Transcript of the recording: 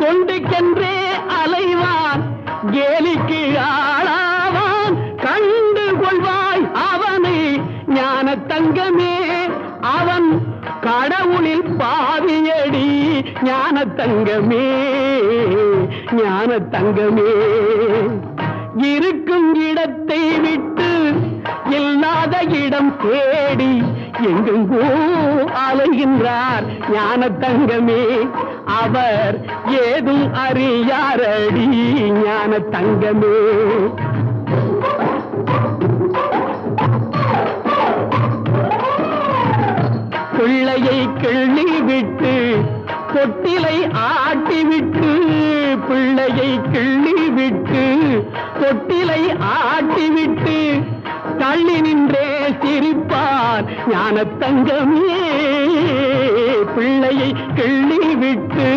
தொண்டுக்கென்றே அலைவான் கேலிக்கு ஆளாவான் கண்டு கொள்வாய் அவனை ஞான தங்கமே அவன் கடவுளில் பாவியடி ஞான தங்கமே ஞான தங்கமே இருக்கும் இடத்தை விட்டு இல்லாத இடம் தேடி எங்கெங்கோ அலைகின்றார் ஞான தங்கமே அவர் ஏதும் அறியாரடி ஞான தங்கமே பிள்ளையை கிள்ளி விட்டு தொட்டிலை ஆட்டிவிட்டு பிள்ளையை கிள்ளி விட்டு தொட்டிலை ஆட்டிவிட்டு தள்ளி நின்றே சிரிப்பார் ஞான தங்கமே பிள்ளையை கிள்ளி விட்டு